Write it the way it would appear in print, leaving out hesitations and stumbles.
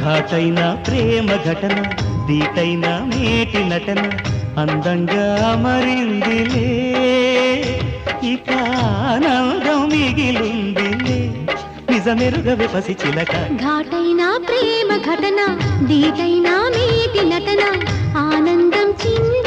ఘాటైన ప్రేమ ఘటన దీటైన మేటి నటన అందంగా మరిందిలే ఇక ఆనందం మిగిలుందిలే నిజమెరుగవే పసి చిలక ఘాటైన ప్రేమ ఘటన దీటైన మేటి నటన ఆనందం చిన్న